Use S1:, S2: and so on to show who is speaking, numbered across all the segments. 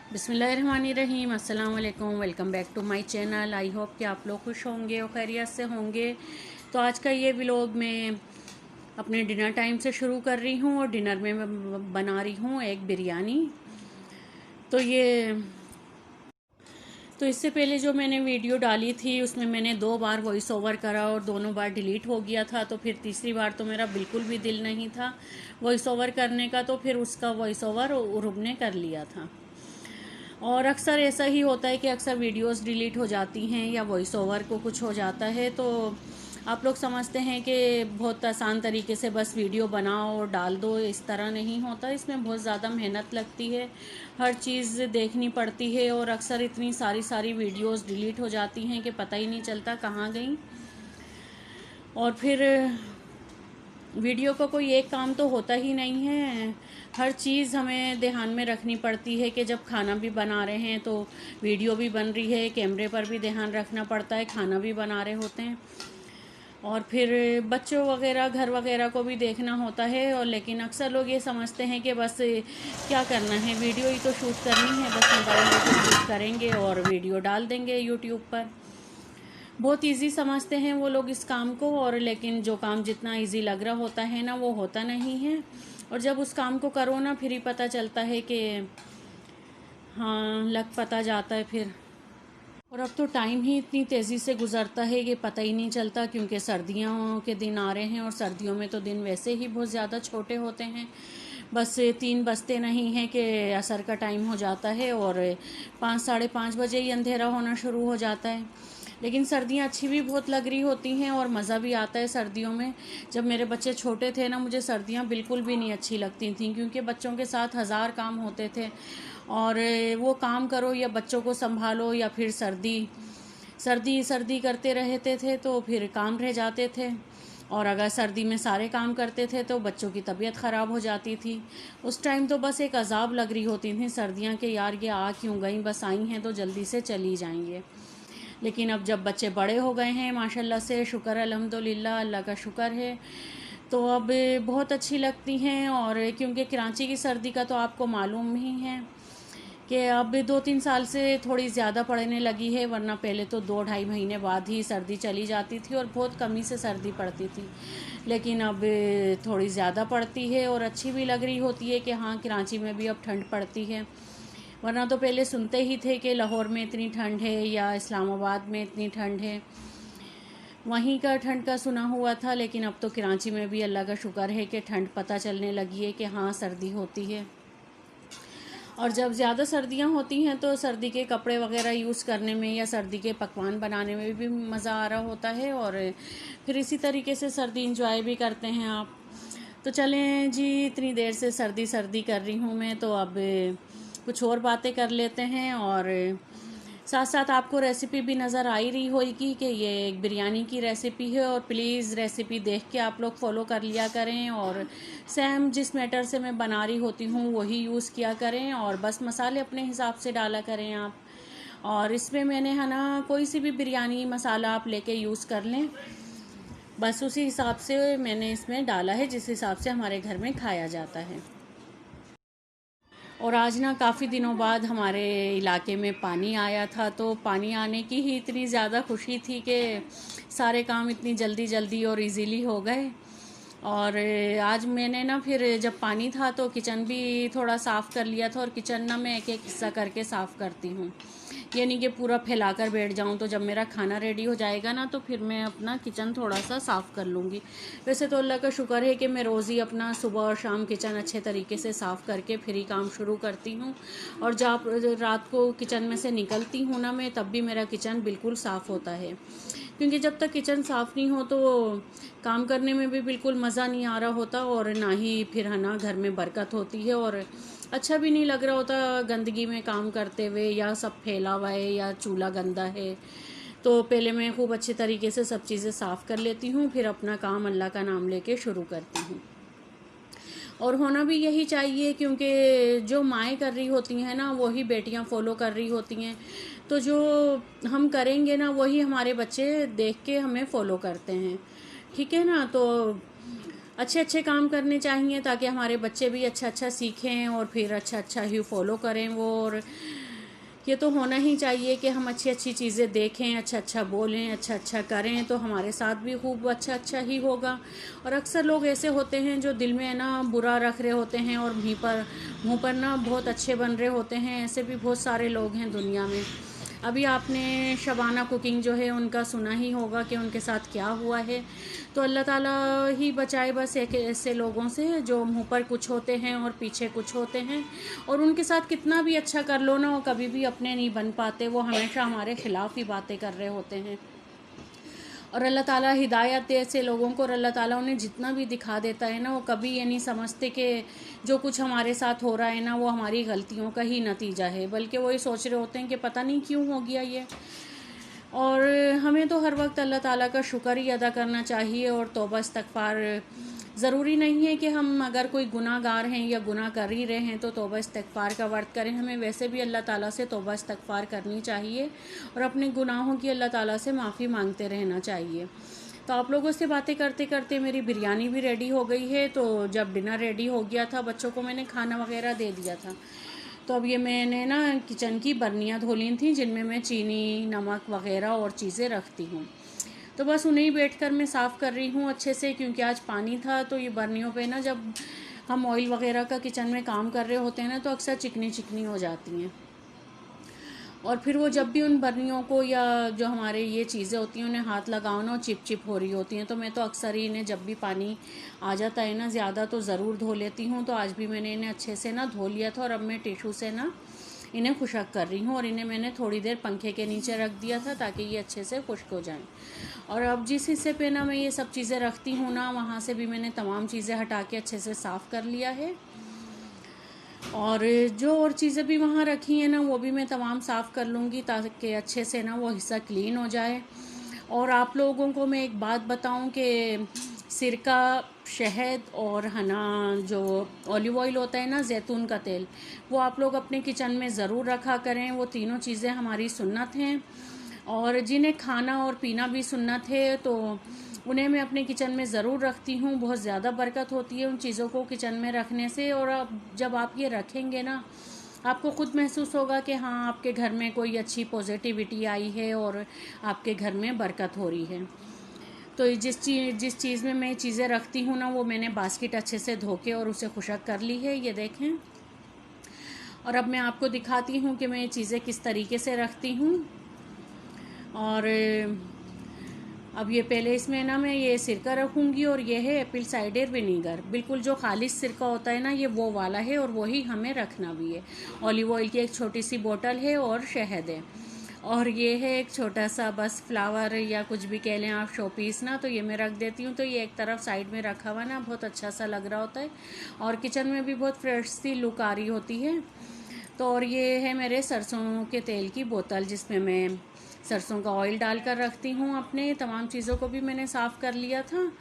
S1: बिस्मिल्लाहिर्रहमानिर्रहीम। अस्सलाम वालेकुम। Welcome back to my channel. I hope कि आप लोग खुश होंगे और खैरियत से होंगे। तो आज का ये व्लॉग मैं अपने डिनर टाइम से शुरू कर रही हूँ और डिनर में मैं बना रही हूँ एक बिरयानी। तो इससे पहले जो मैंने वीडियो डाली थी उसमें मैंने 2 बार वॉइस ओवर करा और दोनों बार डिलीट हो गया था। तो फिर तीसरी बार तो मेरा बिल्कुल भी दिल नहीं था वॉइस ओवर करने का, तो फिर उसका वॉइस ओवर उर्ब ने कर लिया था। और अक्सर ऐसा ही होता है कि अक्सर वीडियोस डिलीट हो जाती हैं या वॉइस ओवर को कुछ हो जाता है, तो आप लोग समझते हैं कि बहुत आसान तरीके से बस वीडियो बनाओ और डाल दो। इस तरह नहीं होता, इसमें बहुत ज़्यादा मेहनत लगती है, हर चीज़ देखनी पड़ती है और अक्सर इतनी सारी वीडियोस डिलीट हो जाती हैं कि पता ही नहीं चलता कहाँ गई। और फिर वीडियो का कोई एक काम तो होता ही नहीं है, हर चीज़ हमें ध्यान में रखनी पड़ती है कि जब खाना भी बना रहे हैं तो वीडियो भी बन रही है, कैमरे पर भी ध्यान रखना पड़ता है, खाना भी बना रहे होते हैं और फिर बच्चों वगैरह घर वगैरह को भी देखना होता है। और लेकिन अक्सर लोग ये समझते हैं कि बस क्या करना है, वीडियो ही तो शूट करनी है, बस मोबाइल लेकर शूट करेंगे और वीडियो डाल देंगे यूट्यूब पर। बहुत इजी समझते हैं वो लोग इस काम को, और लेकिन जो काम जितना इजी लग रहा होता है ना वो होता नहीं है। और जब उस काम को करो ना फिर ही पता चलता है कि हाँ, लग पता जाता है फिर। और अब तो टाइम ही इतनी तेज़ी से गुजरता है कि पता ही नहीं चलता, क्योंकि सर्दियों के दिन आ रहे हैं और सर्दियों में तो दिन वैसे ही बहुत ज़्यादा छोटे होते हैं। बस 3 बजते नहीं हैं कि असर का टाइम हो जाता है और 5 साढ़े 5 बजे ही अंधेरा होना शुरू हो जाता है। लेकिन सर्दियाँ अच्छी भी बहुत लग रही होती हैं और मज़ा भी आता है सर्दियों में। जब मेरे बच्चे छोटे थे ना, मुझे सर्दियाँ बिल्कुल भी नहीं अच्छी लगती थी, क्योंकि बच्चों के साथ हज़ार काम होते थे और वो काम करो या बच्चों को संभालो या फिर सर्दी सर्दी सर्दी करते रहते थे तो फिर काम रह जाते थे। और अगर सर्दी में सारे काम करते थे तो बच्चों की तबीयत ख़राब हो जाती थी। उस टाइम तो बस एक अजाब लग रही होती थी सर्दियाँ के, यार ये आ क्यों गई, बस आई हैं तो जल्दी से चली जाएंगे। लेकिन अब जब बच्चे बड़े हो गए हैं माशाल्लाह से, शुक्र अल्हम्दुलिल्लाह, अल्लाह का शुक्र है, तो अब बहुत अच्छी लगती हैं। और क्योंकि कराची की सर्दी का तो आपको मालूम ही है कि अब 2-3 साल से थोड़ी ज़्यादा पड़ने लगी है, वरना पहले तो 2-2.5 महीने बाद ही सर्दी चली जाती थी और बहुत कमी से सर्दी पड़ती थी। लेकिन अब थोड़ी ज़्यादा पड़ती है और अच्छी भी लग रही होती है कि हाँ, कराची में भी अब ठंड पड़ती है। वरना तो पहले सुनते ही थे कि लाहौर में इतनी ठंड है या इस्लामाबाद में इतनी ठंड है, वहीं का ठंड का सुना हुआ था। लेकिन अब तो कराची में भी अल्लाह का शुक्र है कि ठंड पता चलने लगी है कि हाँ, सर्दी होती है। और जब ज़्यादा सर्दियाँ होती हैं तो सर्दी के कपड़े वगैरह यूज़ करने में या सर्दी के पकवान बनाने में भी मज़ा आ रहा होता है और फिर इसी तरीके से सर्दी इंजॉय भी करते हैं आप। तो चलें जी, इतनी देर से सर्दी सर्दी कर रही हूँ मैं, तो अब कुछ और बातें कर लेते हैं। और साथ साथ आपको रेसिपी भी नज़र आ ही रही होगी कि ये एक बिरयानी की रेसिपी है, और प्लीज़ रेसिपी देख के आप लोग फॉलो कर लिया करें और सेम जिस मैटर से मैं बना रही होती हूँ वही यूज़ किया करें और बस मसाले अपने हिसाब से डाला करें आप। और इसमें मैंने है ना कोई सी भी बिरयानी मसाला आप लेके यूज़ कर लें, बस उसी हिसाब से मैंने इसमें डाला है जिस हिसाब से हमारे घर में खाया जाता है। और आज ना काफ़ी दिनों बाद हमारे इलाके में पानी आया था, तो पानी आने की ही इतनी ज़्यादा खुशी थी कि सारे काम इतनी जल्दी जल्दी और इजीली हो गए। और आज मैंने ना फिर जब पानी था तो किचन भी थोड़ा साफ़ कर लिया था, और किचन ना मैं एक एक हिस्सा करके साफ़ करती हूँ, ये नहीं कि पूरा फैला कर बैठ जाऊँ। तो जब मेरा खाना रेडी हो जाएगा ना तो फिर मैं अपना किचन थोड़ा सा साफ़ कर लूँगी। वैसे तो अल्लाह का शुक्र है कि मैं रोज़ ही अपना सुबह और शाम किचन अच्छे तरीके से साफ़ करके फिर ही काम शुरू करती हूँ। और जब रात को किचन में से निकलती हूँ ना मैं, तब भी मेरा किचन बिल्कुल साफ़ होता है, क्योंकि जब तक किचन साफ़ नहीं हो तो काम करने में भी बिल्कुल मज़ा नहीं आ रहा होता और ना ही फिर है ना घर में बरकत होती है, और अच्छा भी नहीं लग रहा होता गंदगी में काम करते हुए, या सब फैला हुआ है या चूल्हा गंदा है। तो पहले मैं खूब अच्छे तरीके से सब चीज़ें साफ़ कर लेती हूँ, फिर अपना काम अल्लाह का नाम लेके शुरू करती हूँ। और होना भी यही चाहिए, क्योंकि जो माएँ कर रही होती हैं ना वही बेटियाँ फॉलो कर रही होती हैं, तो जो हम करेंगे ना वही हमारे बच्चे देख के हमें फॉलो करते हैं, ठीक है ना। तो अच्छे अच्छे काम करने चाहिए ताकि हमारे बच्चे भी अच्छा अच्छा सीखें और फिर अच्छा अच्छा ही फॉलो करें वो। और ये तो होना ही चाहिए कि हम अच्छी अच्छी चीज़ें देखें, अच्छा अच्छा बोलें, अच्छा अच्छा करें, तो हमारे साथ भी खूब अच्छा अच्छा ही होगा। और अक्सर लोग ऐसे होते हैं जो दिल में ना बुरा रख रहे होते हैं और मुंह पर ना बहुत अच्छे बन रहे होते हैं। ऐसे भी बहुत सारे लोग हैं दुनिया में। अभी आपने शबाना कुकिंग जो है उनका सुना ही होगा कि उनके साथ क्या हुआ है। तो अल्लाह ताला ही बचाए बस एक ऐसे लोगों से जो मुंह पर कुछ होते हैं और पीछे कुछ होते हैं। और उनके साथ कितना भी अच्छा कर लो ना, वो कभी भी अपने नहीं बन पाते, वो हमेशा हमारे खिलाफ ही बातें कर रहे होते हैं। और अल्लाह ताला हिदायत दे ऐसे लोगों को, और अल्लाह ताला उन्हें जितना भी दिखा देता है ना, वो कभी ये नहीं समझते कि जो कुछ हमारे साथ हो रहा है ना वो हमारी गलतियों का ही नतीजा है, बल्कि वो ये सोच रहे होते हैं कि पता नहीं क्यों हो गया ये। और हमें तो हर वक्त अल्लाह ताला का शुक्र ही अदा करना चाहिए और तौबा इस्तगफार। ज़रूरी नहीं है कि हम अगर कोई गुनाहगार हैं या गुनाह कर ही रहे हैं तो तौबा इस्तगफार का वर्त करें। हमें वैसे भी अल्लाह ताला से तौबा इस्तगफार करनी चाहिए और अपने गुनाहों की अल्लाह ताला से माफ़ी मांगते रहना चाहिए। तो आप लोगों से बातें करते करते मेरी बिरयानी भी रेडी हो गई है। तो जब डिनर रेडी हो गया था, बच्चों को मैंने खाना वगैरह दे दिया था, तो अब ये मैंने ना किचन की बर्नियाँ धो ली थी जिनमें मैं चीनी, नमक वगैरह और चीज़ें रखती हूँ। तो बस उन्हें बैठकर मैं साफ़ कर रही हूँ अच्छे से, क्योंकि आज पानी था। तो ये बर्नियों पे ना जब हम ऑयल वगैरह का किचन में काम कर रहे होते हैं ना, तो अक्सर चिकनी चिकनी हो जाती हैं। और फिर वो जब भी उन बर्नियों को या जो हमारे ये चीज़ें होती हैं उन्हें हाथ लगाओ ना, चिप चिप हो रही होती हैं। तो मैं तो अक्सर ही इन्हें जब भी पानी आ जाता है ना ज़्यादा, तो ज़रूर धो लेती हूँ। तो आज भी मैंने इन्हें अच्छे से ना धो लिया था और अब मैं टिशू से ना इन्हें खुशक कर रही हूँ। और इन्हें मैंने थोड़ी देर पंखे के नीचे रख दिया था ताकि ये अच्छे से खुश्क हो जाएं। और अब जिस हिस्से पे ना मैं ये सब चीज़ें रखती हूँ ना, वहाँ से भी मैंने तमाम चीज़ें हटा के अच्छे से साफ़ कर लिया है। और जो और चीज़ें भी वहाँ रखी हैं ना वो भी मैं तमाम साफ़ कर लूँगी ताकि अच्छे से ना वो हिस्सा क्लीन हो जाए। और आप लोगों को मैं एक बात बताऊँ कि सिरका, शहद और हना जो ऑलिव ऑयल होता है ना, जैतून का तेल, वो आप लोग अपने किचन में ज़रूर रखा करें। वो तीनों चीज़ें हमारी सुन्नत हैं और जिन्हें खाना और पीना भी सुन्नत है, तो उन्हें मैं अपने किचन में ज़रूर रखती हूँ। बहुत ज़्यादा बरकत होती है उन चीज़ों को किचन में रखने से। और अब जब आप ये रखेंगे ना, आपको खुद महसूस होगा कि हाँ, आपके घर में कोई अच्छी पॉजिटिविटी आई है और आपके घर में बरकत हो रही है। तो जिस चीज़ में मैं चीज़ें रखती हूँ ना, वो मैंने बास्केट अच्छे से धो के और उसे खुशक कर ली है, ये देखें। और अब मैं आपको दिखाती हूँ कि मैं ये चीज़ें किस तरीके से रखती हूँ। और अब ये पहले इसमें ना मैं ये सिरका रखूँगी और ये है एप्पल साइडर विनीगर, बिल्कुल जो खालिश सिरका होता है ना, ये वो वाला है और वही हमें रखना भी है। ऑलिव ऑयल की एक छोटी सी बोतल है और शहद है। और ये है एक छोटा सा बस फ्लावर या कुछ भी कह लें आप, शो पीस ना, तो ये मैं रख देती हूँ। तो ये एक तरफ साइड में रखा हुआ ना, बहुत अच्छा सा लग रहा होता है और किचन में भी बहुत फ्रेश सी लुक आ रही होती है। तो और ये है मेरे सरसों के तेल की बोतल जिसमें मैं सरसों का ऑयल डालकर रखती हूँ। अपने तमाम चीज़ों को भी मैंने साफ़ कर लिया था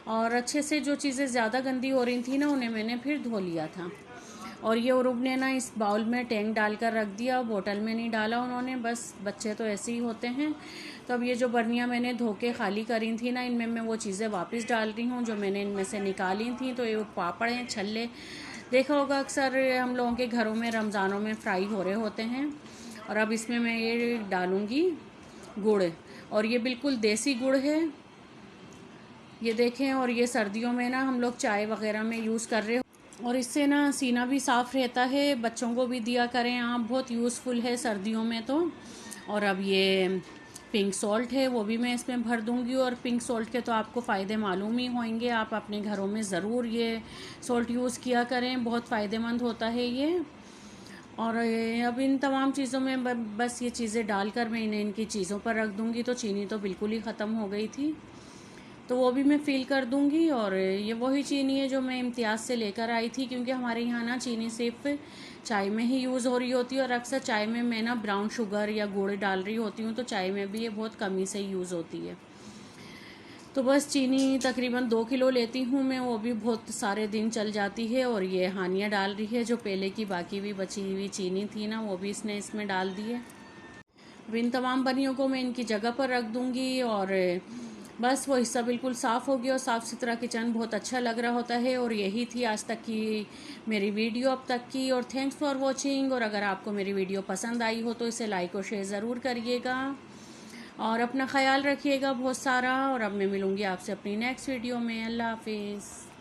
S1: और अच्छे से जो चीज़ें ज़्यादा गंदी हो रही थी ना, उन्हें मैंने फिर धो लिया था। और ये उरुब ने ना इस बाउल में टैंक डालकर रख दिया, बोतल में नहीं डाला उन्होंने, बस बच्चे तो ऐसे ही होते हैं। तो अब ये जो बर्नियाँ मैंने धो के खाली करी थी ना, इनमें मैं वो चीज़ें वापस डाल रही हूँ जो मैंने इनमें से निकाली थी। तो ये पापड़ हैं, छल्ले, देखा होगा अक्सर हम लोगों के घरों में रमज़ानों में फ्राई हो रहे होते हैं। और अब इसमें मैं ये डालूँगी गुड़, और ये बिल्कुल देसी गुड़ है, ये देखें। और ये सर्दियों में ना हम लोग चाय वगैरह में यूज़ कर रहे हो और इससे ना सीना भी साफ़ रहता है। बच्चों को भी दिया करें आप, बहुत यूज़फुल है सर्दियों में तो। और अब ये पिंक सॉल्ट है, वो भी मैं इसमें भर दूंगी। और पिंक सॉल्ट के तो आपको फ़ायदे मालूम ही होंगे, आप अपने घरों में ज़रूर ये सॉल्ट यूज़ किया करें, बहुत फ़ायदेमंद होता है ये। और अब इन तमाम चीज़ों में बस ये चीज़ें डालकर मैं इन्हें इनकी चीज़ों पर रख दूंगी। तो चीनी तो बिल्कुल ही ख़त्म हो गई थी, तो वो भी मैं फ़िल कर दूंगी। और ये वही चीनी है जो मैं इम्तियाज़ से लेकर आई थी, क्योंकि हमारे यहाँ ना चीनी सिर्फ चाय में ही यूज़ हो रही होती है और अक्सर चाय में मैं ना ब्राउन शुगर या गुड़ डाल रही होती हूँ, तो चाय में भी ये बहुत कमी से यूज़ होती है। तो बस चीनी तकरीबन 2 किलो लेती हूँ मैं, वो भी बहुत सारे दिन चल जाती है। और ये हानिया डाल रही है, जो पहले की बाकी भी बची हुई चीनी थी ना, वो भी इसने इसमें डाल दी है। अब इन तमाम बनियों को मैं इनकी जगह पर रख दूँगी। और बस वो हिस्सा बिल्कुल साफ़ हो गया और साफ़ सुथरा किचन बहुत अच्छा लग रहा होता है। और यही थी आज तक की मेरी वीडियो अब तक की। और थैंक्स फॉर वॉचिंग। और अगर आपको मेरी वीडियो पसंद आई हो तो इसे लाइक और शेयर ज़रूर करिएगा और अपना ख्याल रखिएगा बहुत सारा। और अब मैं मिलूँगी आपसे अपनी नेक्स्ट वीडियो में। अल्लाह हाफिज़।